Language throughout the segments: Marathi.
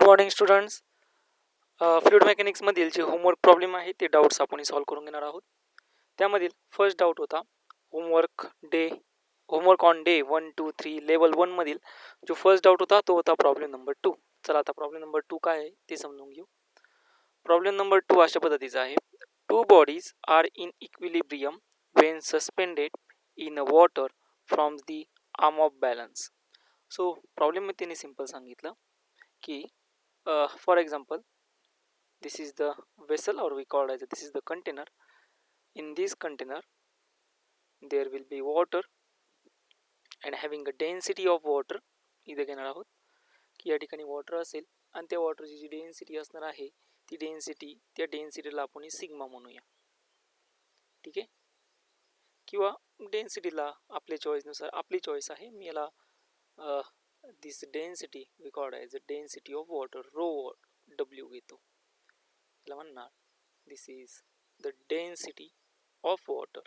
Morning students. फ्लुइड मेकॅनिक्समधील जे होमवर्क प्रॉब्लेम आहे ते डाऊट्स आपण सॉल्व्ह करून घेणार आहोत. त्यामधील फर्स्ट डाऊट होता होमवर्क ऑन डे 1, 2, 3 लेवल 1 मधील जो फर्स्ट डाऊट होता तो होता प्रॉब्लेम नंबर 2. चला आता प्रॉब्लेम नंबर 2 काय आहे ते समजून घेऊ. प्रॉब्लेम नंबर 2 अशा पद्धतीचा आहे. Two bodies are in equilibrium Wien suspended in water from the arm of balance. So problem त्यांनी सिंपल सांगितलं की for example, this is the vessel, or we call as this is the container. In this container there will be water and having a density of water. इथे घेणार आहोत की या ठिकाणी वॉटर असेल आणि त्या वॉटरची जी डेन्सिटी असणार आहे ती त्या डेन्सिटीला आपण सिग्मा म्हणूया. ठीक आहे, किंवा डेन्सिटीला आपल्या चॉईसनुसार, आपली चॉईस आहे. मी याला this density we call as the density of water rho w घेतो. याला म्हणणार this is the density of water.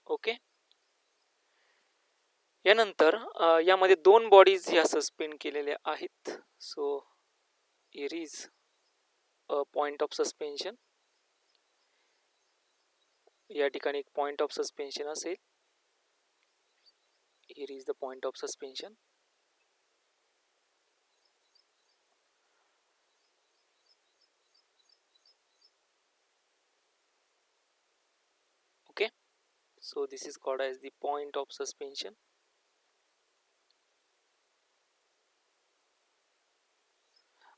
Okay, यानंतर यामध्ये दोन बॉडीज ह्या सस्पेंड केलेल्या आहेत. So here is a point of suspension. या ठिकाणी एक पॉइंट ऑफ सस्पेन्शन असेल. here is the point of suspension. Okay, so this is called as the point of suspension.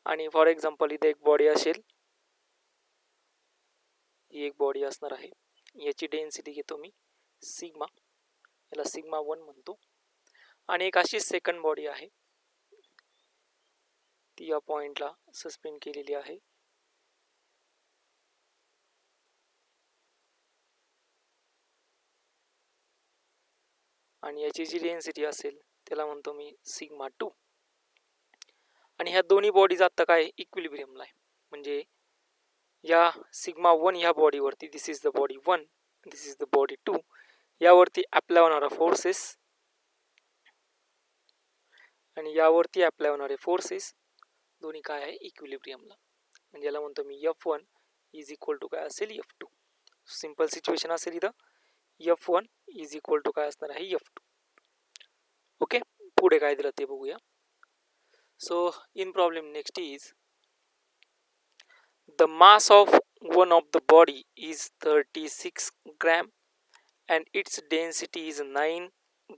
आणि फॉर एक्झाम्पल इथे एक बॉडी असेल, ही एक बॉडी असणार आहे. याची डेन्सिटी घेतो मी सिग्मा, याला सिग्मा 1 म्हणतो. आणि एक अशी सेकंड बॉडी आहे, ती या पॉइंटला सस्पेंड केलेली आहे. आणि याची जी डेन्सिटी असेल त्याला म्हणतो मी सिग्मा 2. आणि ह्या दोन्ही बॉडीज आता काय इक्विलिब्रियमला आहे. म्हणजे या सिग्मा 1 ह्या बॉडीवरती, this is the body 1, this is the body 2, यावरती अप्लाय होणारा फोर्सेस आणि यावरती अप्लाय होणारे फोर्सेस दोन्ही काय आहे इक्विलिब्रियमला. म्हणजे याला म्हणतो मी F1 इज इक्वल टू काय असेल F2. सिंपल सिच्युएशन असेल इथं. F1 इज इक्वल टू काय असणार आहे F2. ओके, पुढे काय दिलं ते बघूया. So in problem next is the mass of one of the body is 36 gram and its density is 9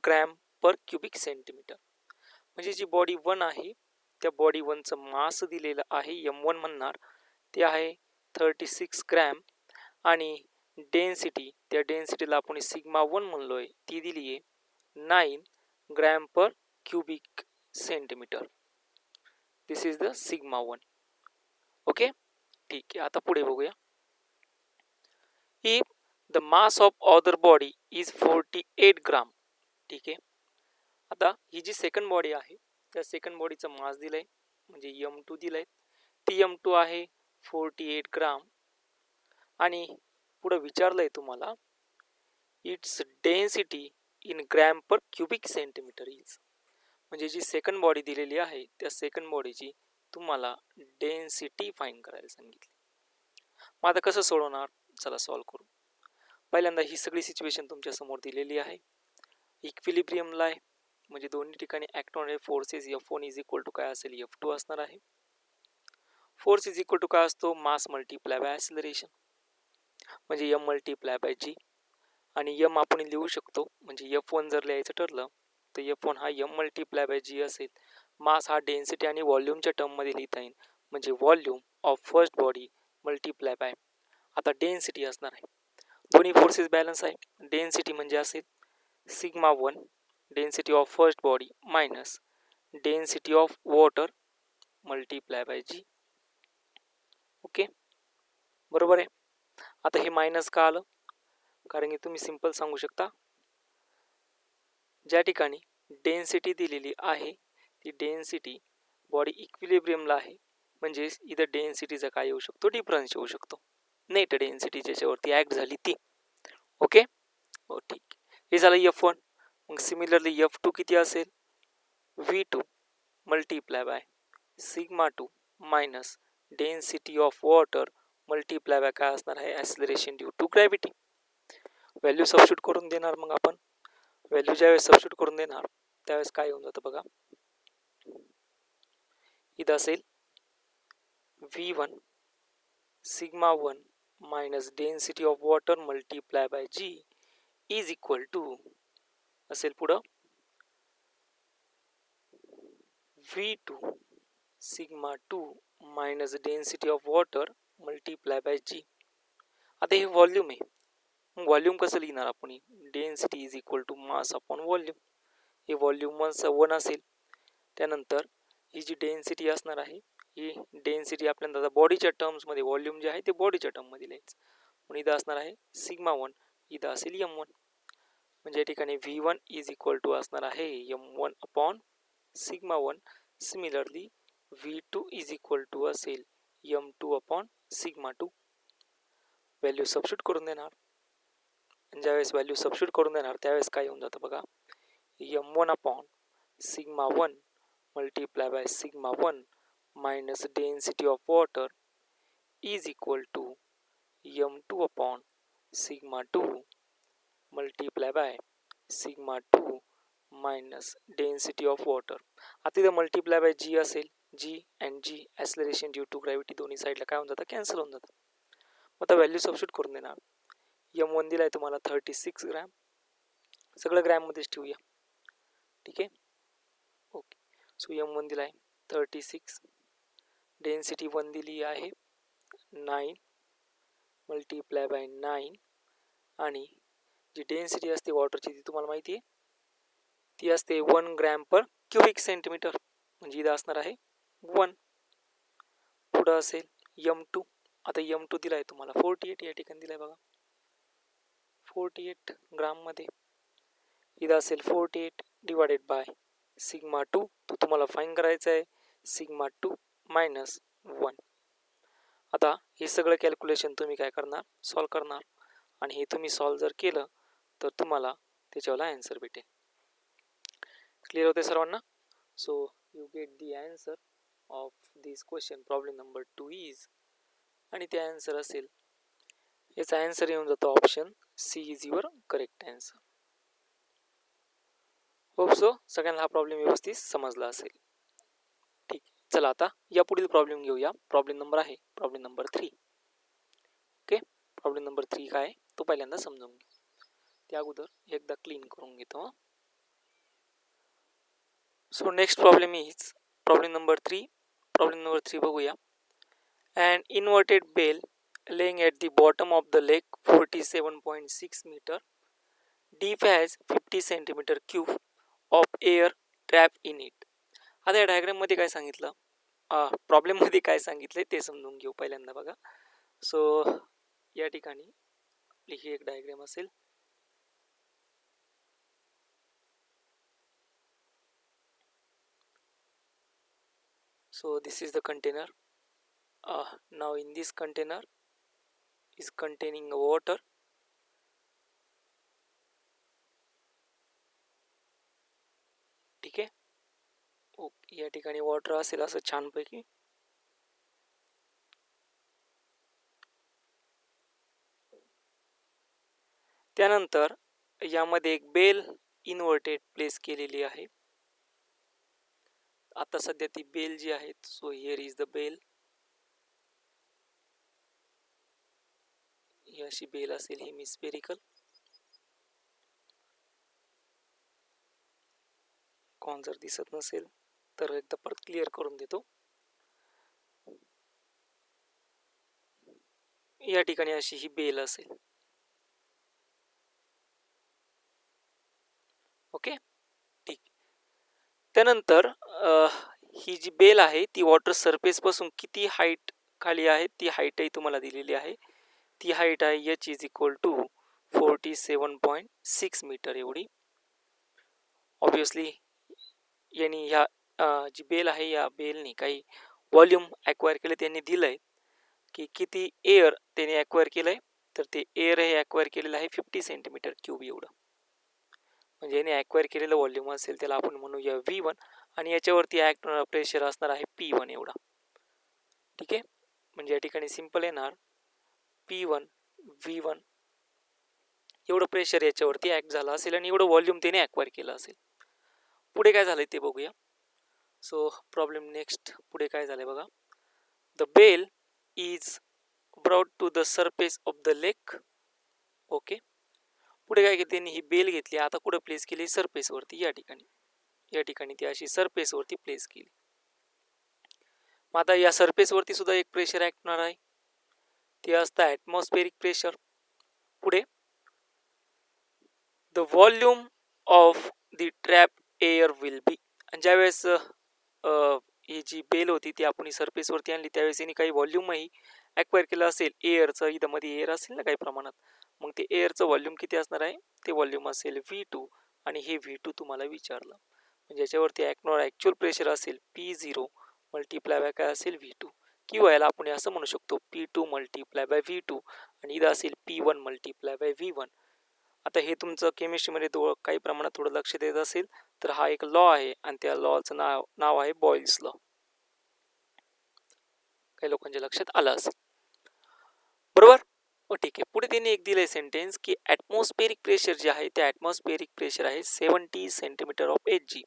gram per cubic centimeter. म्हणजे जी बॉडी 1 आहे त्या बॉडी 1चं मास दिलेलं आहे, M1 म्हणणार, ते आहे 36 ग्रॅम. आणि डेन्सिटी, त्या डेन्सिटीला आपण सिग्मा 1 म्हणलोय, ती दिली आहे 9 gram per cubic centimetre. This is the sigma 1. Okay, ठीक आहे. आता पुढे बघूया. If the mass of other body is 48 ग्राम. ठीक आहे, आता ही जी सेकंड बॉडी आहे त्या सेकंड बॉडीचं मास दिलंय, म्हणजे M2 दिलंय. ती M2 आहे 48 ग्राम. आणि पुढे विचारलंय तुम्हाला it's density in gram per cubic centimetre is. म्हणजे जी सेकंड बॉडी दिलेली आहे त्या सेकंड बॉडीची तुम्हाला डेन्सिटी फाइंड करायला सांगितली. मग आता कसं सोडवणार, चला सॉल्व्ह करू. पहिल्यांदा ही सगळी सिच्युएशन तुमच्या समोर दिलेली आहे, इक्विलिब्रियमला आहे. म्हणजे दोन्ही ठिकाणी ऍक्ट होणारे forces F1 is equal to काय असेल F2 असणार आहे. फोर्स इज इक्वल टू काय असतो, मास मल्टिप्लाय बाय ॲक्सिलरेशन, म्हणजे M मल्टिप्लाय बाय G. आणि M आपण लिहू शकतो, म्हणजे F1 जर लिहायचं ठरलं तर F1 हा M मल्टिप्लाय बाय G असेल. मास हा डेन्सिटी आणि व्हॉल्यूमच्या टर्ममध्ये लिहिता येईल, म्हणजे volume of first body multiply by, आता डेन्सिटी असणार आहे. दोन्ही फोर्सेस बॅलन्स आहे. डेन्सिटी म्हणजे असेल sigma 1 density of first body minus density of water multiply by G. Okay, बरोबर आहे. आता हे मायनस का आलं, कारण की तुम्ही सिंपल सांगू शकता, ज्या ठिकाणी डेन्सिटी दिलेली आहे ती डेन्सिटी बॉडी इक्विलिब्रियमला आहे, म्हणजे इथं डेन्सिटीचा काय येऊ शकतो, डिफरन्स येऊ शकतो, नेट डेन्सिटी ज्याच्यावरती ऍक्ट झाली ती. ओके, हो ठीक, हे झालं F1. मग सिमिलरली F2 किती असेल, V2 multiply by sigma 2 minus density of water multiply by काय असणार आहे acceleration due to gravity. Value substitute करून देणार. मग आपण व्हॅल्यू ज्यावेळेस सबस्टिट्यूट करून देणार त्यावेळेस काय होऊन जातं बघा. इथं असेल V1 sigma 1 minus density of water multiply by G is equal to असेल पुढं V2 sigma 2 minus density of water multiply by G. आता हे व्हॉल्यूम आहे. मग व्हॉल्यूम कसं लिहिणार आपण? Density is equal to mass upon volume. हे व्हॉल्यूम 1 असेल. त्यानंतर ही जी डेन्सिटी असणार आहे ही डेन्सिटी आपल्याला बॉडीच्या टर्म्समध्ये व्हॉल्यूम जे आहे ते बॉडीच्या टर्ममध्ये लिहायचं. म्हणून इथं असणार आहे सिग्मा 1, इथं असेल M1. म्हणजे या ठिकाणी V1 इज इक्वल टू असणार आहे M1 upon sigma 1. Similarly V2 is equal to असेल M2 upon sigma 2. Value substitute करून देणार. ज्यावेळेस व्हॅल्यू सबस्टिट्यूट करून देणार त्यावेळेस काय होऊन जातं बघा. M1 upon sigma 1 multiply by sigma 1 minus density of water is equal to M2 upon sigma 2 multiply by sigma 2 minus density of water. आता इथं मल्टिप्लाय बाय G असेल. G and G acceleration due to gravity दोन्ही साईडला काय होऊन जातं कॅन्सल होऊन जातं. आता व्हॅल्यू सबस्टिट्यूट करून देणार. M1 दिला आहे तुम्हाला 36 ग्रॅम. सगळं ग्रॅममध्येच ठेवूया. ठीक आहे. ओके. सो M1 दिला आहे 36. डेन्सिटी 1 दिली आहे 9 मल्टिप्लाय बाय 9 आणि जी डेन्सिटी असते वॉटरची ती तुम्हाला माहिती आहे ती असते 1 ग्रॅम पर क्युबिक सेंटीमीटर. म्हणजे इथं असणार आहे 1. पुढं असेल M2. आता M2 दिला आहे तुम्हाला 48 या ठिकाणी दिला आहे बघा 48 ग्राममध्ये. इथं असेल 48 डिवायडेड बाय सिग्मा 2 तो तुम्हाला फाईन करायचा आहे सिग्मा 2 मायनस 1. आता हे सगळं कॅल्क्युलेशन तुम्ही काय करणार सॉल्व करणार आणि हे तुम्ही सॉल्व जर केलं तर तुम्हाला त्याच्यावर आन्सर भेटेल. क्लिअर होते सर्वांना? So you get the answer of this question problem number 2 is आणि ते आन्सर असेल याचा आन्सर येऊन जातो option C is your correct answer. Hope so सगळ्यांना हा प्रॉब्लेम व्यवस्थित समजला असेल. ठीक. चला आता या पुढील प्रॉब्लेम घेऊया. प्रॉब्लेम नंबर आहे problem number 3. Okay. Problem number 3 काय तो पहिल्यांदा समजून घेऊ. त्या अगोदर एकदा क्लीन करून घेतो. So next problem is problem number 3. Problem number 3 बघूया. An inverted bell laying at the bottom of the lake 47.6 meter deep has 50 centimeter cube of air trapped in it. आता या डायग्राम मध्ये काय सांगितलं प्रॉब्लेम मध्ये काय सांगितलंय ते समजून घेऊ पहिल्यांदा बघा. सो या ठिकाणी ही एक डायग्राम असेल. So this is the container. Now in this container is containing water. ठीक आहे. ओके. या ठिकाणी वॉटर असेल असं छानपैकी. त्यानंतर यामध्ये एक बेल इन्व्हर्टेड प्लेस केलेली आहे. आता सध्या ती बेल जी आहे so here is the bell. ही अशी बेल असेल हेमिस्फेरिकल. कोण जर दिसत नसेल तर एकदा परत क्लिअर करून देतो. या ठिकाणी अशी ही बेल असेल. ओके. ठीक. त्यानंतर ही जी बेल आहे ती वॉटर सरफेस पासून किती हाईट खाली आहे ती हाईटही तुम्हाला दिलेली आहे. ती हाईट आहे h is equal to 47.6 metre एवढी. ऑब्विसली यांनी ह्या जी बेल आहे या बेलनी काही व्हॉल्यूम ॲक्वायर केलं. त्यांनी दिलंय की किती एअर त्याने ॲक्वायर केलंय तर ते एअर हे ॲक्वायर केलेलं आहे 50 सेंटीमीटर क्यूब एवढं. म्हणजे याने ॲक्वायर केलेलं व्हॉल्यूम असेल त्याला आपण म्हणूया V1 आणि याच्यावरती ॲक्ट होणारा प्रेशर असणार आहे P1 एवढा. ठीक आहे, म्हणजे या ठिकाणी सिंपल येणार P1 V1 एवढं प्रेशर याच्यावरती ॲक्ट झालं असेल आणि एवढं व्हॉल्यूम त्याने ॲक्वायर केलं असेल. पुढे काय झालंय ते बघूया. सो प्रॉब्लेम नेक्स्ट पुढे काय झालंय बघा. The bell is brought to the surface of the lake. Okay, पुढे काय केलं त्यांनी, ही बेल घेतली, आता कुठे प्लेस केली, सरफेसवरती. या ठिकाणी ती अशी सरफेसवरती प्लेस केली. मग आता या सरफेसवरती सुद्धा एक प्रेशर ॲक्ट होणार आहे, ते असतं ॲटमॉस्फेरिक प्रेशर. पुढे the volume of the trap air will be. आणि ज्यावेळेस ही जी बेल होती ती आपण सरफेसवरती आणली त्यावेळेस यांनी काही व्हॉल्यूमही ॲक्वायर केलं असेल एअरचं. इथं मध्ये एअर असेल ना काही प्रमाणात, मग ते एअरचं व्हॉल्यूम किती असणार आहे, ते व्हॉल्यूम असेल V2. आणि हे V2 तुम्हाला विचारलं, म्हणजे याच्यावरती ॲक्च्युअल प्रेशर असेल P0 मल्टिप्लाय बाय काय असेल V2, किंवा याला आपण असं म्हणू शकतो P2 मल्टिप्लाय बाय V2 आणि इथं असेल P1 मल्टिप्लाय बाय V1. आता हे तुमचं केमिस्ट्रीमध्ये काही प्रमाणात थोडं लक्ष देत असेल तर हा एक लॉ आहे आणि त्या लॉचं नाव आहे बॉइल्स लॉ. काही लोकांच्या लक्षात आलं असेल, बरोबर. ठीक आहे, पुढे त्यांनी एक दिलंय सेंटेन्स की ॲटमॉस्फेरिक प्रेशर जे आहे ते ॲटमॉस्फेरिक प्रेशर आहे 70 सेंटीमीटर ऑफ Hg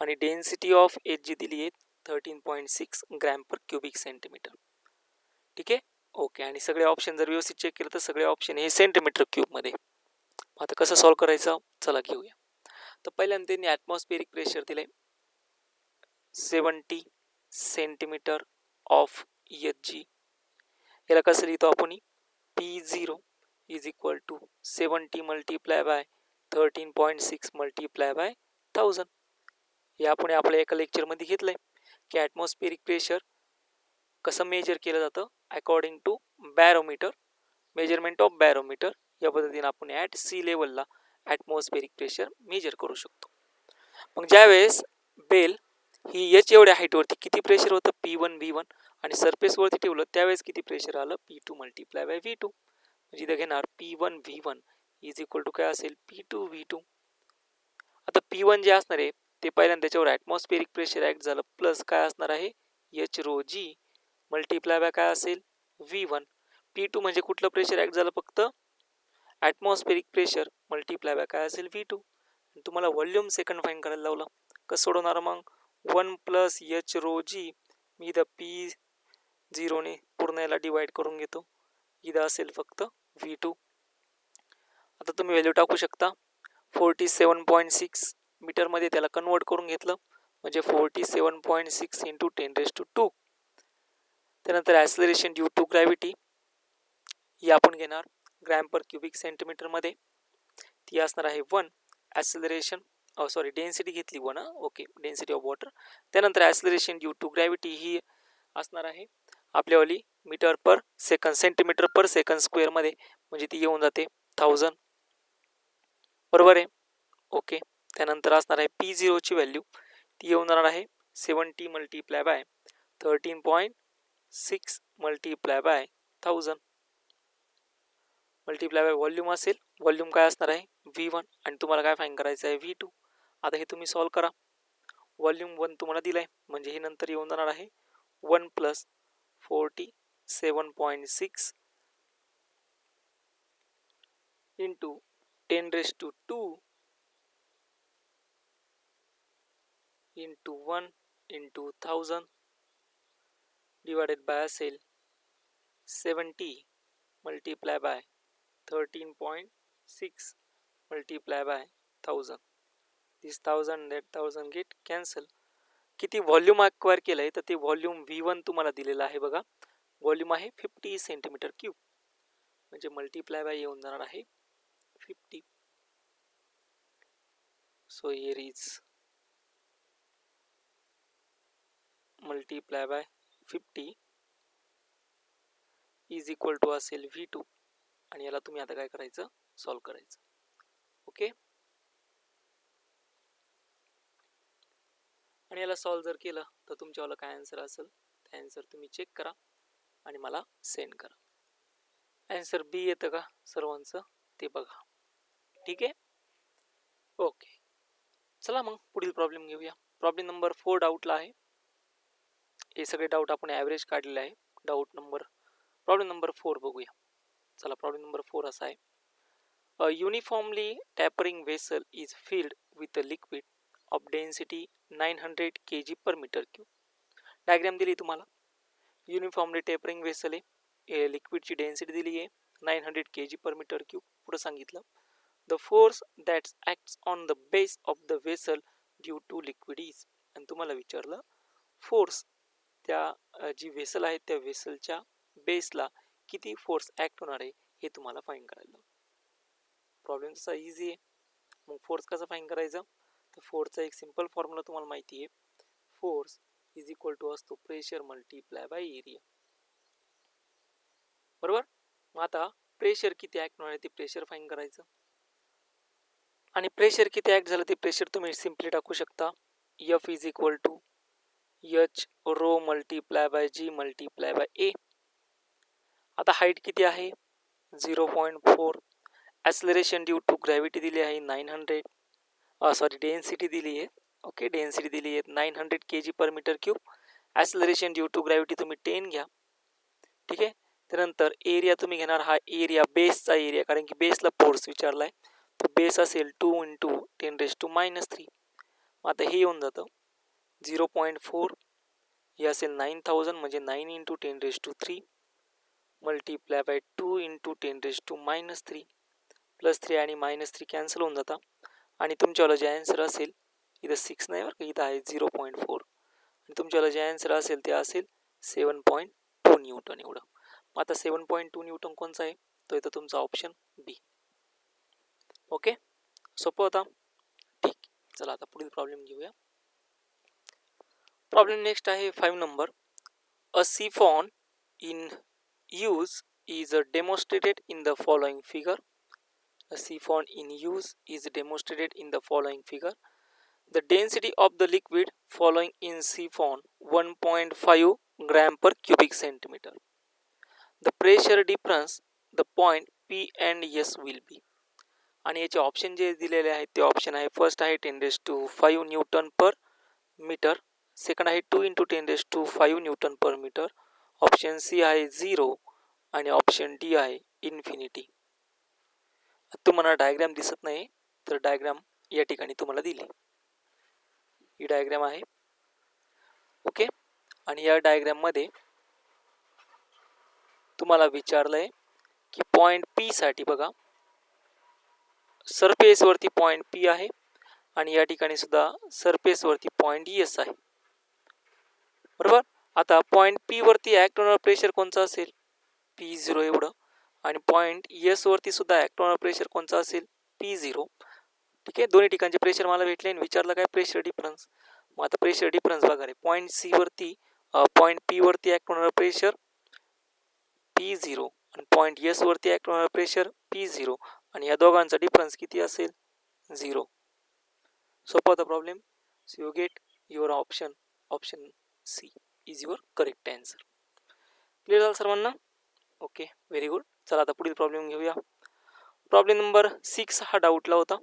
आणि डेन्सिटी ऑफ Hg दिली आहे 13.6 ग्रॅम पर क्युबिक सेंटीमीटर. ठीक आहे, ओके. आणि सगळे ऑप्शन जर व्यवस्थित चेक केलं तर सगळे ऑप्शन हे सेंटीमीटर क्यूबमध्ये. आता कसं सॉल्व करायचं चला घेऊया. तर पहिल्यांदा त्यांनी ॲटमॉस्फेरिक प्रेशर दिलंय 70 सेंटीमीटर ऑफ Hg. याला कसं लिहितो आपण, P0 is equal to 70 multiply by 13.6 multiply by 1000. हे आपण आपल्या एका लेक्चरमध्ये घेतलंय की ॲटमॉस्फेरिक प्रेशर कसं मेजर केलं जातं according to barometer, measurement of barometer. या पद्धतीने आपण ॲट सी लेवलला ॲटमॉस्फेरिक प्रेशर मेजर करू शकतो. मग ज्यावेळेस बेल ही एच एवढ्या हाईटवरती किती प्रेशर होतं P1 V1 आणि सरफेसवरती ठेवलं त्यावेळेस किती प्रेशर आलं P2 मल्टिप्लाय बाय V2. म्हणजे इथं घेणार P1 V1 is equal to काय असेल P2 V2. आता P1 जे असणार आहे ते पहिल्यांदा त्याच्यावर ॲटमॉस्फेरिक प्रेशर ॲक्ट झालं प्लस काय असणार आहे H rho G multiply by काय असेल V1. P2 म्हणजे कुठलं प्रेशर ॲक्ट झालं फक्त ॲटमॉस्फेरिक प्रेशर मल्टिप्लाय बाय काय असेल V2. तुम्हाला व्हॉल्यूम सेकंड फाईन करायला लावलं, कसं सोडवणार मग 1 प्लस H रो G मी इथं P0 ने पूर्ण याला डिवाइड करून घेतो, इथं असेल फक्त V2. आता तुम्ही व्हॅल्यू टाकू शकता 47.6 मीटरमध्ये त्याला कन्वर्ट करून घेतलं म्हणजे 47.6 इंटू 10⁻². त्यानंतर ॲक्सलरेशन ड्यू टू ग्रॅव्हिटी ही आपण घेणार ग्रॅम पर क्युबिक सेंटीमीटरमध्ये, ती असणार आहे 1. ॲक्सलरेशन डेन्सिटी घेतली 1. Okay, density of water. त्यानंतर ॲक्सलरेशन ड्यू टू ग्रॅव्हिटी ही असणार आहे आपल्यावाली metre per second, centimetre per second स्क्वेअरमध्ये, म्हणजे ती येऊन जाते 1000. बरोबर आहे, ओके. त्यानंतर असणार आहे P0 ची व्हॅल्यू, ती येऊन जाणार आहे 70 multiply by 13.6 multiply by 1000 multiply by volume असेल, व्हॉल्यूम काय असणार आहे V1 आणि तुम्हाला काय फाईन करायचं आहे V2. आता हे तुम्ही सॉल्व करा. व्हॉल्यूम 1 तुम्हाला दिलाय म्हणजे हे नंतर येऊन जाणार आहे 1 plus 47.6 into 10⁻² into 1 into 1000 divided by असेल 70 multiply by 13.6 multiply by 1000. This 1000 that 1000 get cancel. किती व्हॉल्यूम अक्वायर केलं आहे तर ते व्हॉल्यूम V1 तुम्हाला दिलेलं आहे बघा. व्हॉल्यूम आहे 50 सेंटीमीटर क्यूब, म्हणजे मल्टिप्लाय बाय येऊन जाणार आहे 50. So here is multiply by 50 is equal to असेल V2 आणि याला तुम्ही आता काय करायचं सॉल्व करायचं. ओके, आणि याला सॉल्व जर केलं तर तुमच्यावाला काय आन्सर असेल ते आन्सर तुम्ही चेक करा आणि मला सेंड करा. आन्सर बी येतं का सर्वांचं ते बघा. ठीक आहे, ओके. चला मग पुढील प्रॉब्लेम घेऊया. प्रॉब्लेम नंबर 4 डाऊटला आहे. हे सगळे डाऊट आपण ॲव्हरेज काढलेले आहे. प्रॉब्लेम नंबर 4 बघूया. चला, प्रॉब्लेम नंबर 4 असा आहे. A uniformly tapering vessel is filled with a liquid of density 900 kg per meter cube. Diagram दिली तुम्हाला. युनिफॉर्मली टेपरिंग वेसल आहे, लिक्विडची डेन्सिटी दिली आहे 900 kg per meter cube. पुढे सांगितलं the force that acts on the base of the vessel due to liquid is. आणि तुम्हाला विचारलं फोर्स त्या जी वेसल आहे त्या वेसलच्या बेसला किती फोर्स ॲक्ट होणार आहे हे तुम्हाला फाईंड करायला. प्रॉब्लेम तसा इझी आहे. मग फोर्स कसा फाईंड करायचा, तर फोर्सचा एक सिंपल फॉर्म्युला तुम्हाला माहिती आहे. फोर्स इज इक्वल टू असतो प्रेशर मल्टिप्लाय बाय एरिया, बरोबर. मग आता प्रेशर किती ॲक्ट होणार आहे ते प्रेशर फाईंड करायचं. आणि प्रेशर किती ॲक्ट झालं ते प्रेशर तुम्ही सिम्पली टाकू शकता. F is equal to H rho multiply by G multiply by A. आता हाईट किती आहे 0.4. ॲक्सलरेशन ड्यू टू ग्रॅव्हिटी दिली आहे 900, डेन्सिटी दिली आहे. ओके, डेन्सिटी दिली आहे 900 kg per metre cube. Acceleration due to gravity तुम्ही 10 घ्या, ठीक आहे. त्यानंतर एरिया तुम्ही घेणार हा एरिया बेसचा एरिया, कारण की बेसला फोर्स विचारलाय, तर बेस असेल 2 × 10⁻³ आता हे येऊन जातं 0.4, हे असेल 9000 म्हणजे 9 × 10⁻³ मल्टिप्लाय बाय 2 × 10⁻³ +3 आणि -3 कॅन्सल होऊन जातात. आणि तुमच्यावाला जे आन्सर असेल इथं 6 नाही बरं का, इथं आहे 0.4. आणि तुमच्यावाला जे आन्सर असेल ते असेल 7.2 न्यूटन एवढं. मग आता 7.2 न्यूटन कोणचा आहे, तो इथं तुमचा ऑप्शन बी. ओके, सोपं होता. ठीक, चला आता पुढील प्रॉब्लेम घेऊया. प्रॉब्लेम नेक्स्ट आहे 5 number. A chiffon in use is demonstrated in the following figure. A siphon in use is demonstrated in the following figure. The density of the liquid following in siphon 1.5 gram per cubic centimeter. The pressure difference the point P and S will be. आणि याचे ऑप्शन जे दिलेले आहेत ते ऑप्शन आहे, फर्स्ट आहे 10⁵ न्यूटन पर मीटर, सेकंड आहे 2 × 10⁵ न्यूटन पर मीटर, ऑप्शन सी आहे 0 आणि ऑप्शन डी आहे इन्फिनिटी. तुम्हाला डायग्राम दिसत नाही, तर डायग्राम या ठिकाणी तुम्हाला दिली. ही डायग्राम आहे. ओके, आणि या डायग्राम मध्ये तुम्हाला विचारलंय की पॉइंट पी साठी बघा, सरफेस वरती पॉइंट पी आहे आणि या ठिकाणी सुद्धा सरफेस वरती पॉइंट एस आहे, बरोबर. आता पॉइंट पी वरती ऍक्ट होणारा प्रेशर कोणचा असेल P0 एवढं, आणि पॉइंट एस वरती सुद्धा ऍक्ट होणारा प्रेशर कोणचा असेल P0. ठीक आहे, दोन्ही ठिकाणचे प्रेशर मला भेटले आणि विचारलं काय प्रेशर डिफरन्स. मग आता प्रेशर डिफरन्स बघा रे, पॉइंट सी वरती पॉइंट पी वरती ऍक्ट होणारा प्रेशर P0 आणि पॉइंट एस वरती ऍक्ट होणारा प्रेशर P0, आणि या दोघांचा डिफरन्स किती असेल 0. सोपा होता problem. So you get your option C is your correct answer. Clear झालं सर्वांना? Okay, very good. चला आता पुढील प्रॉब्लेम घेऊया. प्रॉब्लेम नंबर 6 हा डाऊटला होता,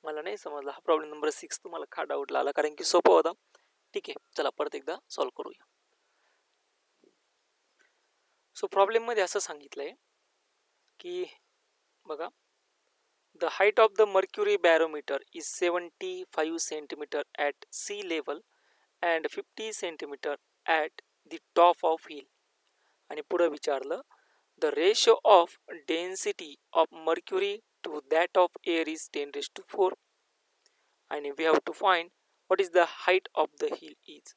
मला नाही समजला हा प्रॉब्लेम नंबर 6 तुम्हाला का डाऊटला आला, कारण की सोपा होता. ठीक आहे, चला परत एकदा सॉल्व्ह करूया. सो प्रॉब्लेम मध्ये असं सांगितलंय की बघा, the height of the mercury barometer is 75 centimetre at sea level and 50 centimetre at the top of hill. आणि पुढे विचारलं the ratio of density of mercury to that of air is 10⁴, आणि we have to find what is the height of the hill is.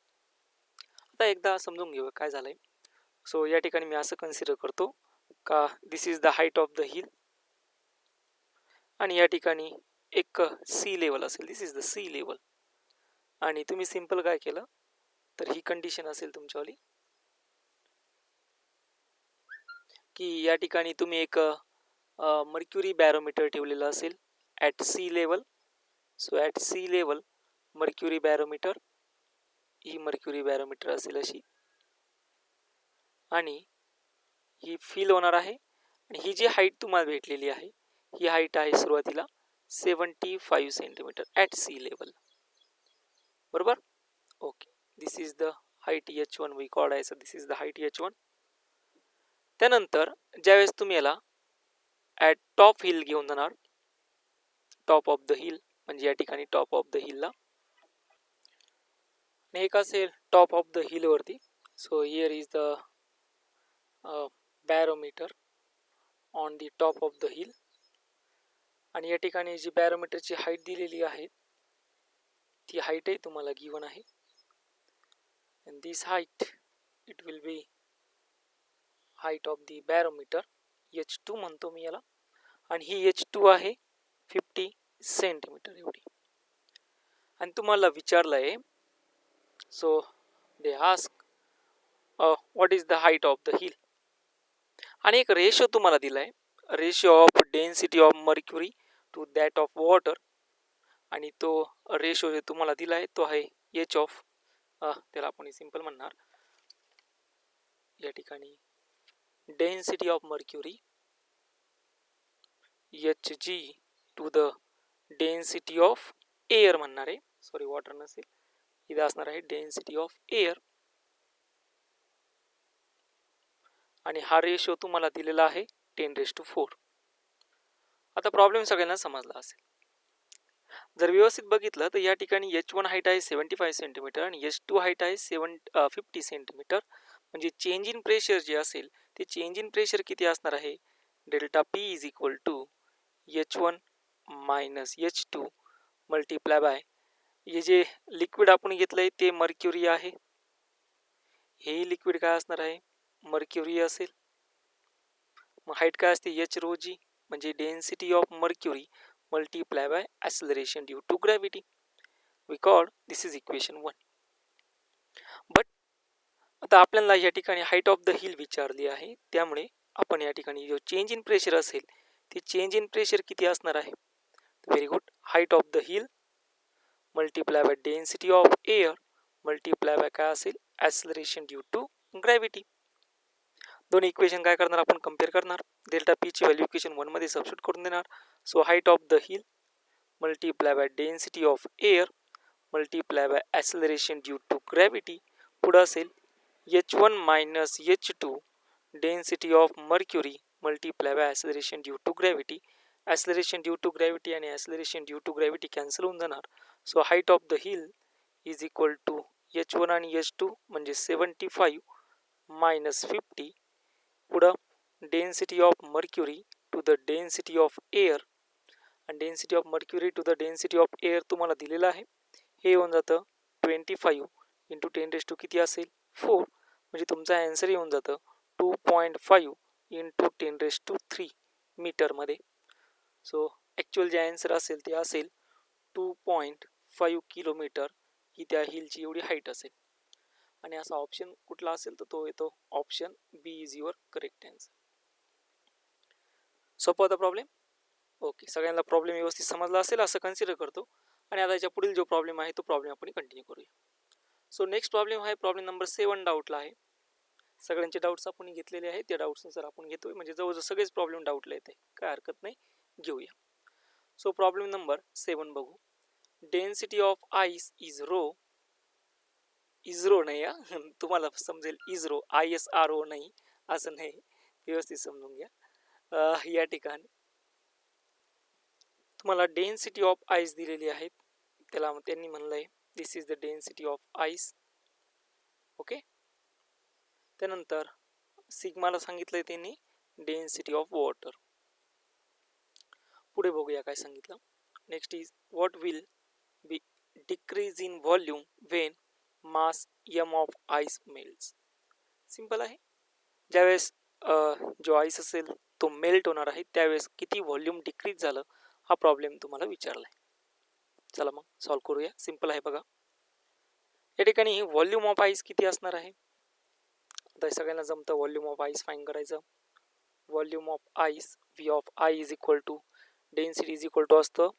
आता एकदा समजून घेऊया काय झालंय. सो या ठिकाणी मी असं कन्सिडर करतो का this is the height of the hill, आणि या ठिकाणी एक सी लेवल असेल, this is the sea level. आणि तुम्ही सिंपल काय केलं तर ही कंडिशन असेल तुमच्यावाली की या ठिकाणी तुम्ही एक मर्क्युरी बॅरोमीटर ठेवलेलं असेल at sea level. So at sea level mercury barometer, ही मर्क्युरी बॅरोमीटर असेल अशी, आणि ही फील होणार आहे. आणि ही जी हाईट तुम्हाला भेटलेली आहे ही हाईट आहे सुरुवातीला 75 सेंटीमीटर ॲट सी लेवल. बरोबर. Okay, this is the height h1 we काढायचं, this is the height h1. त्यानंतर ज्यावेळेस तुम्ही याला ॲट टॉप हिल घेऊन जाणार, टॉप ऑफ द हिल म्हणजे या ठिकाणी टॉप ऑफ द हिलला, आणि एक असेल टॉप ऑफ द हिल वरती. So here is the barometer on the top of the hill, आणि या ठिकाणी जी बॅरोमीटरची हाईट दिलेली आहे ती हाईटही तुम्हाला गिवन आहे. and this height it will be height of the barometer, h2 म्हणतो मी याला, आणि ही h2 आहे 50 सेंटीमीटर एवढी. आणि तुम्हाला विचारलं आहे, so they ask what is the height of the hill, आणि एक रेशो तुम्हाला दिला आहे, ratio of density of mercury to that of water, आणि तो रेशो जे तुम्हाला दिला आहे तो आहे एच ऑफ, त्याला आपण सिंपल म्हणणार या ठिकाणी density of mercury H G to the density of air म्हणणार आहे, सॉरी वॉटर नसेल, इथे असणार आहे डेन्सिटी ऑफ एअर, आणि हा रेशो तुम्हाला दिलेला आहे 10⁴. आता प्रॉब्लेम सगळ्यांना समजला असेल. जर व्यवस्थित बघितलं तर या ठिकाणी h1 हाईट आहे 75 सेंटीमीटर आणि h2 हाईट आहे 50 सेंटीमीटर, म्हणजे चेंज इन प्रेशर जे असेल ते चेंज इन प्रेशर किती असणार आहे, delta P is equal to h1 minus h2 multiply by, हे जे लिक्विड आपण घेतलंय ते मर्क्युरी आहे, हे लिक्विड काय असणार आहे, मर्क्युरी असेल. मग हाईट काय असते h रो जी, म्हणजे density of mercury multiply by acceleration due to gravity. We call this is equation 1. But आता आपल्याला या ठिकाणी हाईट ऑफ द हिल विचारली आहे, त्यामुळे आपण या ठिकाणी जो चेंज इन प्रेशर असेल ते चेंज इन प्रेशर किती असणार आहे, very good, height of the hill multiply by density of air multiply by काय असेल, acceleration ड्यू टू ग्रॅव्हिटी. दोन्ही इक्वेशन काय करणार आपण, कम्पेअर करणार, डेल्टा पी ची व्हॅल्यू इक्वेशन 1 मध्ये सबस्टिट्यूट करून देणार. So height of the hill multiply by density of air multiply by acceleration due to gravity, पुढे असेल h1 minus h2 density of mercury multiply by acceleration due to gravity. acceleration due to gravity आणि acceleration due to gravity cancel होऊन जाणार. So height of the hill is equal to h1 आणि h2 म्हणजे 75 मायनस 50, पुढं density of mercury to the density of air, आणि density of mercury to the density of air तुम्हाला दिलेलं आहे, हे येऊन जातं 25 इंटू 10⁻⁴ किती असेल 4, म्हणजे तुमचा आन्सर येऊन जातं 2.5 इंटू 10⁻³ मीटरमध्ये. सो ॲक्च्युअल जे आन्सर असेल ते असेल 2.5 किलोमीटर ही त्या हिलची एवढी हाईट असेल, आणि असा ऑप्शन कुठला असेल तर तो येतो option B is your correct answer. सोपं होता प्रॉब्लेम. ओके, सगळ्यांना प्रॉब्लेम व्यवस्थित समजला असेल असं कन्सिडर करतो, आणि आता याच्या पुढील जो प्रॉब्लेम आहे तो प्रॉब्लेम आपण कंटिन्यू करूया. सो नेक्स्ट प्रॉब्लेम आहे प्रॉब्लेम नंबर 7 डाऊटला आहे. सगळ्यांचे डाऊट्स आपण घेतलेले आहेत, त्या डाऊट्सनुसार आपण घेतोय, म्हणजे जवळजवळ सगळेच प्रॉब्लेम डाऊटला येते, काय हरकत नाही, घेऊया. सो प्रॉब्लेम नंबर 7 बघू. Density of ice is rho, is rho नाही हा तुम्हाला समजेल, इझरो ISRO नाही, असं नाही, व्यवस्थित समजून घ्या. या ठिकाणी तुम्हाला डेन्सिटी ऑफ आईस दिलेली आहे, त्याला त्यांनी म्हणलंय this is the density of ice. Okay, त्यानंतर सिग्माला सांगितलंय त्यांनी डेन्सिटी ऑफ वॉटर. पुढे बघूया काय सांगितलं. Next is what will be decrease in volume when mass m of ice melts. Simple आहे, ज्यावेळेस जो आईस असेल तो मेल्ट होणार आहे त्यावेळेस किती व्हॉल्यूम डिक्रीज झालं, हा प्रॉब्लेम तुम्हाला विचारलाय. चला मग सॉल्व करूया. सिंपल आहे बघा, या ठिकाणी व्हॉल्यूम ऑफ आईस किती असणार आहे, आता सगळ्यांना जमतं व्हॉल्यूम ऑफ आईस फाइंड करायचं. Volume of ice V of I is equal to density is equal to असतं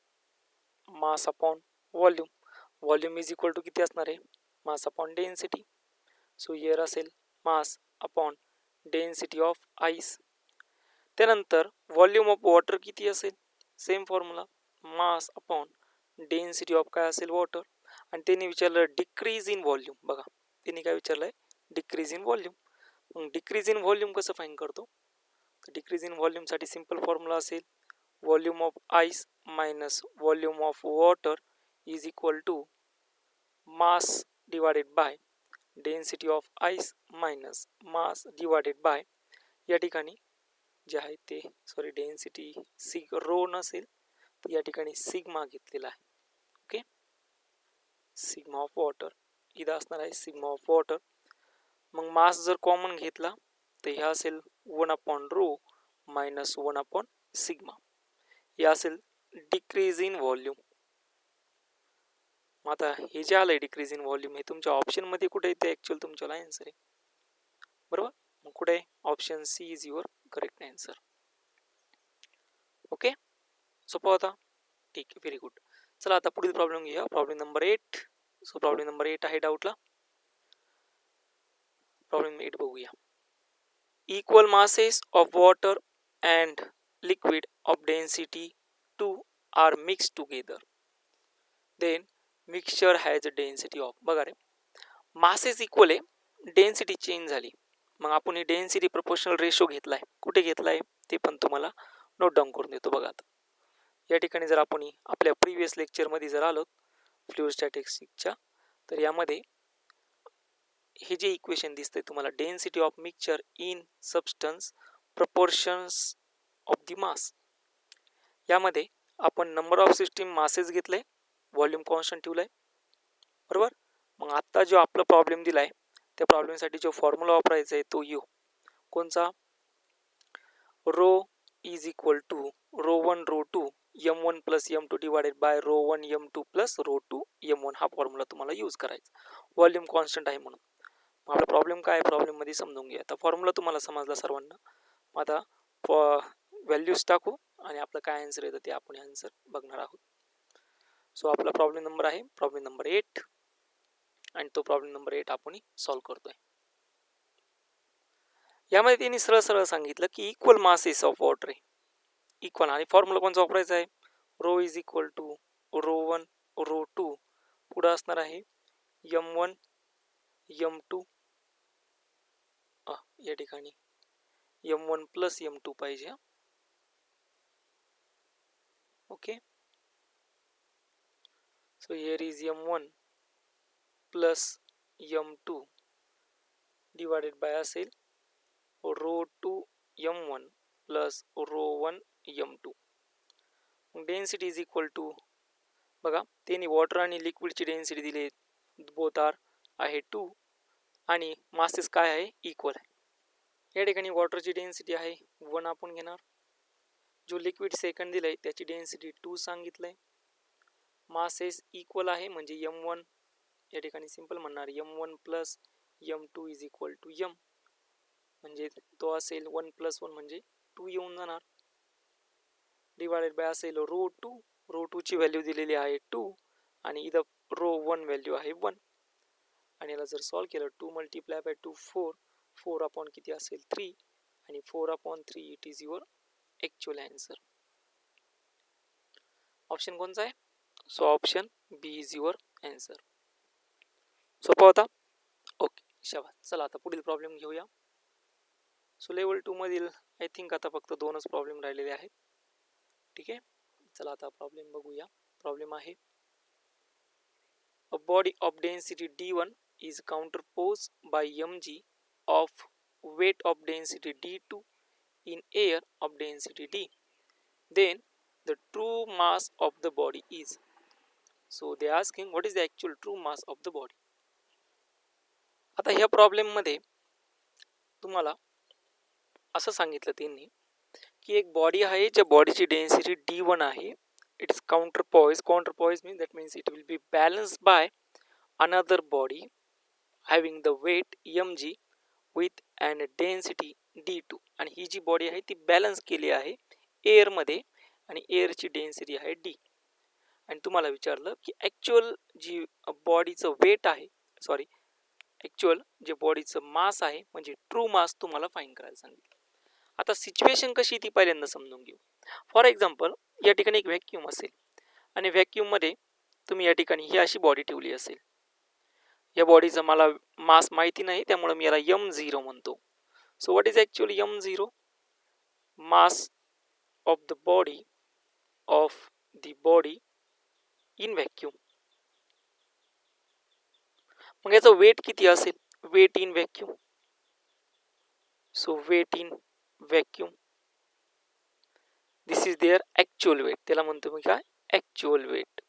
mass upon volume. Volume is equal to किती असणार आहे, mass upon density. So here असेल mass upon density of ice. त्यानंतर व्हॉल्यूम ऑफ वॉटर किती असेल, same formula mass upon density of काय असेल वॉटर. आणि त्यांनी विचारलं डिक्रीज इन व्हॉल्यूम. बघा त्यांनी काय विचारलंय, डिक्रीज इन व्हॉल्यूम. मग डिक्रीज इन व्हॉल्यूम कसं फाईन करतो, तर डिक्रीज इन व्हॉल्यूमसाठी सिंपल फॉर्म्युला असेल volume of ice minus volume of water is equal to mass divided by density of ice minus mass divided by, या ठिकाणी जे आहे ते सॉरी डेन्सिटी रो नसेल तर या ठिकाणी सिग्मा घेतलेला आहे. ओके, सिग्मा ऑफ वॉटर इथं असणार आहे सिग्मा ऑफ वॉटर. मग मास जर कॉमन घेतला तर हे असेल 1/रो मायनस 1/सिग्मा. हे असेल डिक्रीज इन व्हॉल्यूम. मग आता हे जे आलंय डिक्रीज इन व्हॉल्यूम हे तुमच्या ऑप्शनमध्ये कुठे येते, ॲक्च्युअल तुमच्याला आन्सर आहे. बरोबर, मग कुठे आहे, option C is your correct answer. Okay, सोपं होता, ठीक आहे, व्हेरी गुड. चला आता पुढील प्रॉब्लेम घेऊया, problem number 8. So problem number 8 आहे डाऊटला. प्रॉब्लेम 8 बघूया. Equal masses of water and liquid of density 2 are mixed together, then mixture has a density of. बघा रे, masses इक्वल आहे, डेन्सिटी चेंज झाली. मग आपण ही डेन्सिटी प्रोपोर्शनल रेशो घेतलाय, कुठे घेतलाय ते पण तुम्हाला नोट डाऊन करून देतो. बघा आता या ठिकाणी जर आपण आपल्या प्रिव्हियस लेक्चरमध्ये जर आलो फ्लुइड स्टॅटिक्सच्या, तर यामध्ये हे जे इक्वेशन दिसतंय तुम्हाला density of mixture in substance proportions of the mass, यामध्ये आपण नंबर ऑफ सिस्टीम मासेस घेतले, व्हॉल्यूम कॉन्स्टंट ठेवलाय. बरोबर, मग आता जो आपला प्रॉब्लेम दिलाय त्या प्रॉब्लेमसाठी जो फॉर्म्युला वापरायचा आहे तो यू कोणचा, rho is equal to rho rho m1 plus m2 divided by rho m2 plus rho m1. हा फॉर्म्युला तुम्हाला यूज करायचा, व्हॉल्यूम कॉन्स्टंट आहे म्हणून. आपला प्रॉब्लेम काय आहे, प्रॉब्लेम मध्ये समजून घ्या. आता फॉर्म्युला तुम्हाला समजला सर्वांना. आता व्हॅल्यूज टाकू आणि आपलं काय आन्सर येतं ते आपण आन्सर बघणार आहोत. सो आपला प्रॉब्लेम नंबर आहे प्रॉब्लेम नंबर 8 आणि तो प्रॉब्लेम नंबर 8 आपण सॉल्व्ह करतोय. यामध्ये त्यांनी सरळ सरळ सांगितलं की इक्वल मासेस ऑफ वॉटर आहे, इक्वल, आणि फॉर्म्युला कोणता वापरायचा आहे, row is equal to rho रो2 पुढे असणार आहे m1 m2, या ठिकाणी m1 प्लस m2 पाहिजे. Okay, so here is m1 plus m2 divided by असेल rho m1 plus rho m2. Density is equal to, बघा त्यांनी वॉटर आणि लिक्विडची डेन्सिटी दिली, बोथ आर आहे 2 आणि मासेस काय आहे इक्वल आहे. या ठिकाणी वॉटरची डेन्सिटी आहे 1 आपण घेणार, जो लिक्विड सेकंड दिलाय त्याची डेन्सिटी 2 सांगितलंय, मासेस इक्वल आहे म्हणजे m1 या ठिकाणी सिंपल म्हणणार m1 plus m2 is equal to m, म्हणजे तो असेल 1 प्लस 1 म्हणजे 2 येऊन जाणार, डिवायडेड बाय असेल रो2 ची व्हॅल्यू दिलेली आहे 2 आणि इथं रो1 व्हॅल्यू आहे 1, आणि याला जर सॉल्व्ह केलं 2 मल्टिप्लाय बाय 2 4 अपॉन किती असेल 3 आणि 4/3 it is your actual answer. Option कोणता आहे, so option B is your answer. सोपा होता, ओके शाबास. चला आता पुढील प्रॉब्लेम घेऊया. सो लेवल 2 मधील आय थिंक आता फक्त 2च प्रॉब्लेम राहिलेले आहेत. ठीक आहे, चला आता प्रॉब्लेम बघूया. प्रॉब्लेम आहे a body of density d1 is counterposed by mg of weight of density d2 in air of density d, then the true mass of the body is. So they are asking what is the actual true mass of the body. आता ह्या प्रॉब्लेम मध्ये तुम्हाला असं सांगितलं त्यांनी की एक बॉडी आहे ज्या बॉडीची डेन्सिटी d1 आहे, it is counterpoise means it will be balanced by another body having the weight mg with and density d2, आणि ही जी बॉडी आहे ती बॅलन्स केली आहे एअर मध्ये आणि एअरची डेन्सिटी आहे d. आणि तुम्हाला विचारलं की ॲक्च्युअल जी बॉडीचं वेट आहे, सॉरी ॲक्च्युअल जे बॉडीचं मास आहे म्हणजे ट्रू मास तुम्हाला फाइंड करायला सांगितलं. आता सिच्युएशन कशी ती पहिल्यांदा समजून घेऊ. फॉर एक्झाम्पल या ठिकाणी एक व्हॅक्यूम असेल आणि व्हॅक्यूम मध्ये तुम्ही या ठिकाणी ही अशी बॉडी ठेवली असेल, या बॉडीचं मला मास माहिती नाही त्यामुळे मी याला m0 म्हणतो. So what is actually m0? Mass of the body in vacuum. मग याचं वेट किती असेल? Weight in vacuum. So weight in vacuum, this is their actual weight. त्याला म्हणतो मी काय? Actual weight.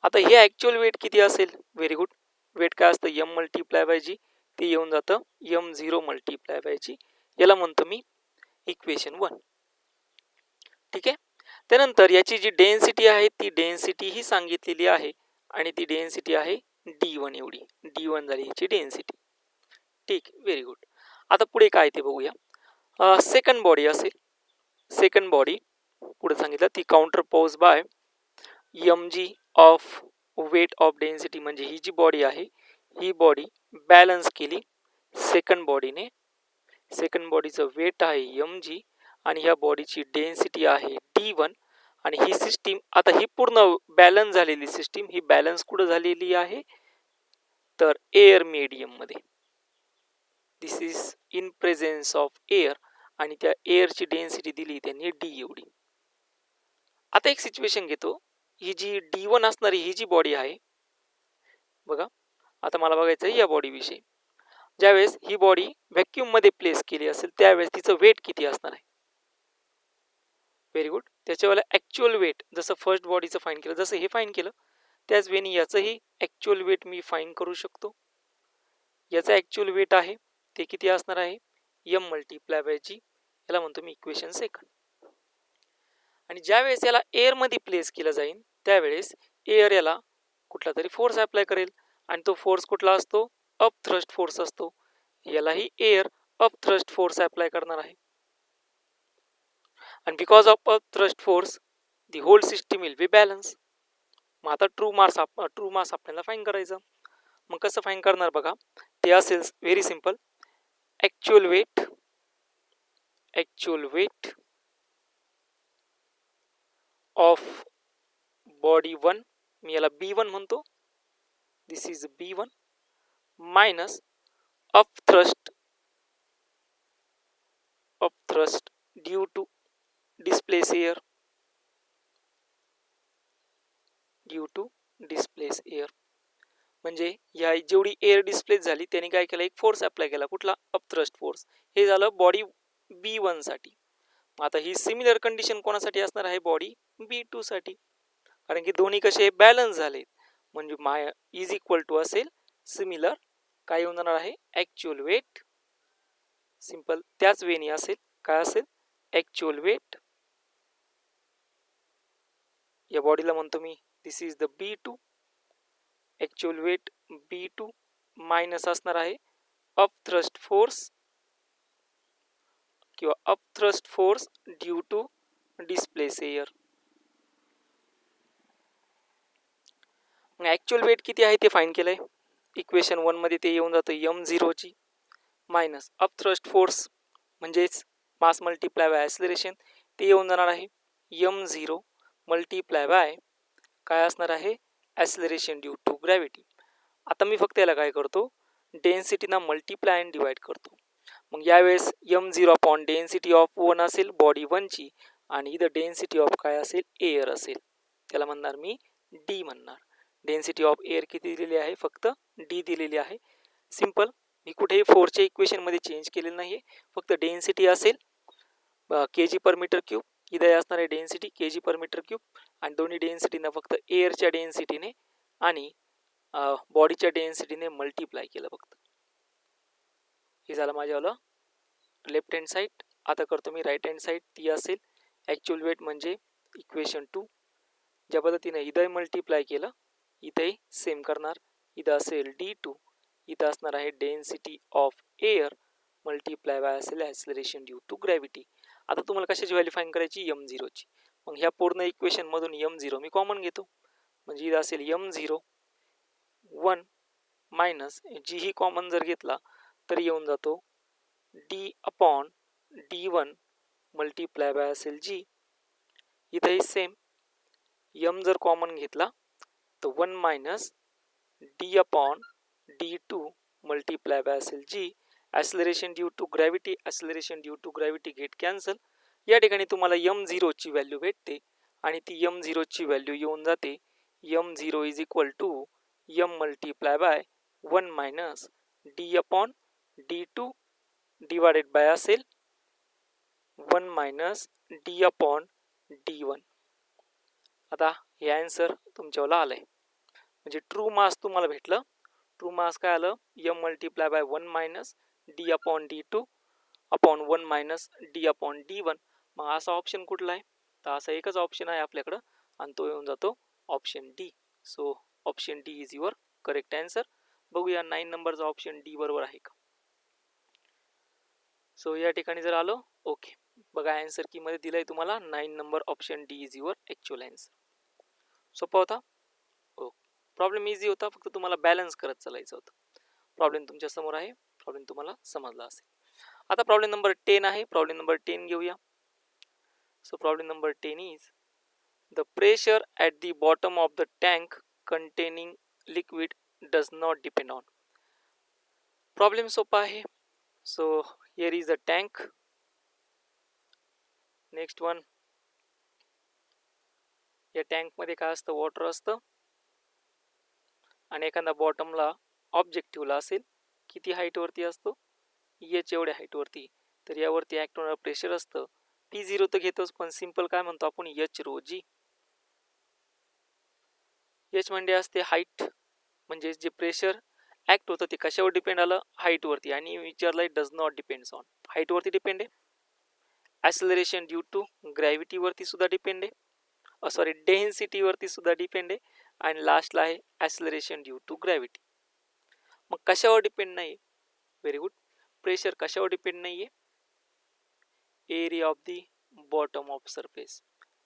आता हे ॲक्च्युअल वेट किती असेल? Very good. वेट काय असतं? m multiply by g. ते येऊन जातं m0 मल्टिप्लाय बाय g. याला म्हणतो मी इक्वेशन 1. ठीक आहे. त्यानंतर याची जी डेन्सिटी आहे ती डेन्सिटी ही सांगितलेली आहे आणि ती डेन्सिटी आहे d1 एवढी. d1 झाली याची डेन्सिटी. ठीक, व्हेरी गुड. आता पुढे काय ते बघूया. सेकंड बॉडी असेल. सेकंड बॉडी पुढे सांगितलं ती counterpoise by mg of weight of density. म्हणजे ही जी बॉडी आहे ही बॉडी बॅलन्स केली सेकंड बॉडीने. सेकंड बॉडीचं वेट आहे mg आणि ह्या बॉडीची डेन्सिटी आहे d1. आणि ही सिस्टीम आता ही पूर्ण बॅलन्स झालेली सिस्टीम ही बॅलन्स कुठं झालेली आहे? तर एअर मीडियम मध्ये. This is in presence of air आणि त्या एअरची डेन्सिटी दिली त्यांनी d एवढी. आता एक सिच्युएशन घेतो. ही जी d1 असणारी ही जी बॉडी आहे बघा, आता मला बघायचं आहे या बॉडी विषयी. ज्यावेळेस ही बॉडी व्हॅक्यूम मध्ये प्लेस केली असेल त्यावेळेस तिचं वेट किती असणार आहे? Very good. त्याच्यावेळेला ॲक्च्युअल वेट जसं फर्स्ट बॉडीचं फाईन केलं, जसं हे फाईन केलं त्याच वेळी याचंही ॲक्च्युअल वेट मी फाईन करू शकतो. याचं ॲक्च्युअल वेट आहे ते किती असणार आहे? m multiply by g. याला म्हणतो मी इक्वेशन सेकंड. आणि ज्यावेळेस याला एअरमध्ये प्लेस केलं जाईल त्यावेळेस एअर याला कुठला तरी फोर्स अप्लाय करेल आणि तो फोर्स कुठला असतो? अप थ्रस्ट फोर्स असतो. यालाही air up thrust force apply करणार आहे. आणि because of up thrust force the whole system will be balance. मग आता ट्रू मास आपल्याला फाईन करायचं. मग कसं फाईन करणार बघा, ते असेल very simple. Actual weight of body 1, मी याला b1 म्हणतो. This is b1 minus up thrust due to displace air. म्हणजे या जेवढी एअर डिस्प्लेस झाली त्याने काय केलं? एक फोर्स अप्लाय केला. कुठला? Up thrust force. हे झालं बॉडी b1 साठी. आता ही सिमिलर कंडिशन कोणासाठी असणार आहे? बॉडी b2 साठी. कारण की दोन्ही कसे बॅलन्स झाले म्हणजे माय इज इक्वल टू असेल सिमिलर. काय येऊन जाणार आहे? Actual weight. सिंपल त्याच वेनी असेल. काय असेल? Actual weight. या बॉडीला म्हणतो मी this is the b2. Actual weight b2 minus असणार आहे अप थ्रस्ट फोर्स किंवा up thrust force due to displace air. मग ॲक्च्युअल वेट किती आहे ते फाईन केलंय. इक्वेशन 1 मध्ये ते येऊन जातं m0 ची मायनस अप थ्रस्ट फोर्स म्हणजेच मास मल्टिप्लाय बाय ॲक्सिलरेशन. ते येऊन जाणार आहे m0 मल्टिप्लाय बाय काय असणार आहे? Acceleration due to gravity. आता मी फक्त याला काय करतो? डेन्सिटीना मल्टिप्लाय अँड डिवाइड करतो. मग यावेळेस m0 अपॉन डेन्सिटी ऑफ 1 असेल बॉडी 1 ची आणि इथं डेन्सिटी ऑफ काय असेल? एअर असेल. त्याला म्हणणार मी d म्हणणार. डेन्सिटी ऑफ एअर किती दिलेली आहे? फक्त d दिलेली आहे. सिंपल. मी कुठेही फोर्सच्या इक्वेशन मध्ये चेंज केलेलं नाहीये. फक्त डेन्सिटी असेल kg पर मीटर क्यूब. इथं असणार आहे density kg per metre cube आणि दोन्ही डेन्सिटीना फक्त एअरच्या डेन्सिटीने आणि बॉडीच्या डेन्सिटीने मल्टिप्लाय केलं फक्त. हे झालं माझ्यावालं लेफ्ट हँड साईड. आता करतो मी राईट हँड साईड. ती असेल ॲक्च्युअल वेट म्हणजे इक्वेशन 2. ज्या पद्धतीने इथंही मल्टिप्लाय केलं इथंही सेम करणार. इथं असेल d2. इथं असणार आहे density of air multiply by असेल ॲक्सिलरेशन ड्यू टू ग्रॅव्हिटी. आता तुम्हाला कशाची व्हॅल्यू फाईन करायची? m0 ची. मग ह्या पूर्ण इक्वेशन मधून m0 मी कॉमन घेतो. म्हणजे इथं असेल m0 1 मायनस g ही कॉमन जर घेतला तर येऊन जातो d upon d1 multiply by असेल g. इथंही सेम यम जर कॉमन घेतला तर 1 minus D upon d2 multiply by असेल G. Acceleration due to gravity, acceleration due to gravity get cancel. या ठिकाणी तुम्हाला m0 ची व्हॅल्यू भेटते आणि ती m0 ची व्हॅल्यू येऊन जाते m0 is equal to m multiply by 1 minus D upon d2 divided by असेल 1 मायनस डी अपॉन d1. आता हे आन्सर तुमच्यावर आलंय, म्हणजे ट्रू मास तुम्हाला भेटलं. ट्रू मास काय आलं, m multiply by 1 minus D upon d2 upon 1 minus D upon d1. मग असा ऑप्शन कुठला आहे, तर असा एकच ऑप्शन आहे आपल्याकडं आणि तो येऊन जातो option D. So option D is your correct answer. बघूया 9 नंबरचा ऑप्शन डी बरोबर आहे का. सो या ठिकाणी जर आलो ओके, बघा आन्सर की मध्ये दिलाय तुम्हाला 9 number option D is your actual answer. सोपा होता. प्रॉब्लेम इझी होता, फक्त तुम्हाला बॅलन्स करत चालायचं होतं. प्रॉब्लेम तुमच्या समोर आहे, प्रॉब्लेम तुम्हाला समजला असेल. आता प्रॉब्लेम नंबर 10 आहे. प्रॉब्लेम नंबर 10 घेऊया. So problem number 10 is the pressure at the bottom of the tank containing liquid does not depend on. Problem सोपा आहे. So here is the tank. Next one, या टँकमध्ये काय असतं, वॉटर असतं आणि एखादा बॉटमला ऑब्जेक्टिव्हला असेल, किती हाईटवरती असतो, एच एवढ्या हाईटवरती. तर यावरती ॲक्ट होणारं प्रेशर असतं P0 तर घेतोच, पण सिंपल काय म्हणतो आपण, एच रो जी. एच म्हणजे असते हाईट, म्हणजे जे प्रेशर ॲक्ट होतं ते कशावर डिपेंड आलं, हाईटवरती. आणि विचारला डज नॉट डिपेंड्स ऑन, हाईटवरती डिपेंड आहे. ॲक्सिलरेशन ड्यू टू ग्रॅव्हिटीवरती सुद्धा डिपेंड आहे, सॉरी डेन्सिटीवरती सुद्धा डिपेंड आहे. आणि लास्टला आहे ॲक्सिलरेशन ड्यू टू ग्रॅव्हिटी. मग कशावर डिपेंड नाही, व्हेरी गुड, प्रेशर कशावर डिपेंड नाही आहे, area of the bottom of surface.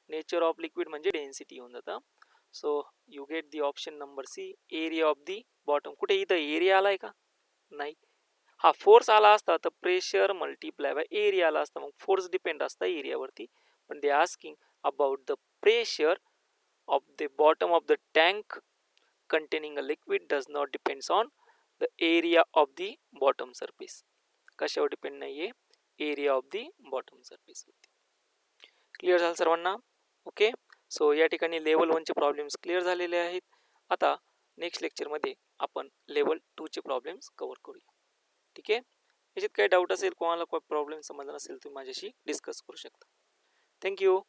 Nature of liquid म्हणजे डेन्सिटी येऊन जातं. So you get the option number C, area of the bottom. कुठे इथं एरिया आलाय का, नाही. हा फोर्स आला असता तर प्रेशर मल्टिप्लाय बाय एरिया आला असता, मग फोर्स डिपेंड असता एरियावरती. पण they asking about the pressure of the bottom of the tank containing a liquid does not depends on the area of the bottom surface. कशावर डिपेंड नाहीये, area of the bottom surface. Clear झालं सर्वांना, ओके. सो या ठिकाणी लेवल 1चे प्रॉब्लेम्स क्लिअर झालेले आहेत. आता नेक्स्ट लेक्चरमध्ये आपण लेवल 2चे प्रॉब्लेम्स कव्हर करूया, ठीक आहे. याच्यात काही डाऊट असेल, कोणाला काही प्रॉब्लेम समजला नसेल, तुम्ही माझ्याशी डिस्कस करू शकता. थँक्यू.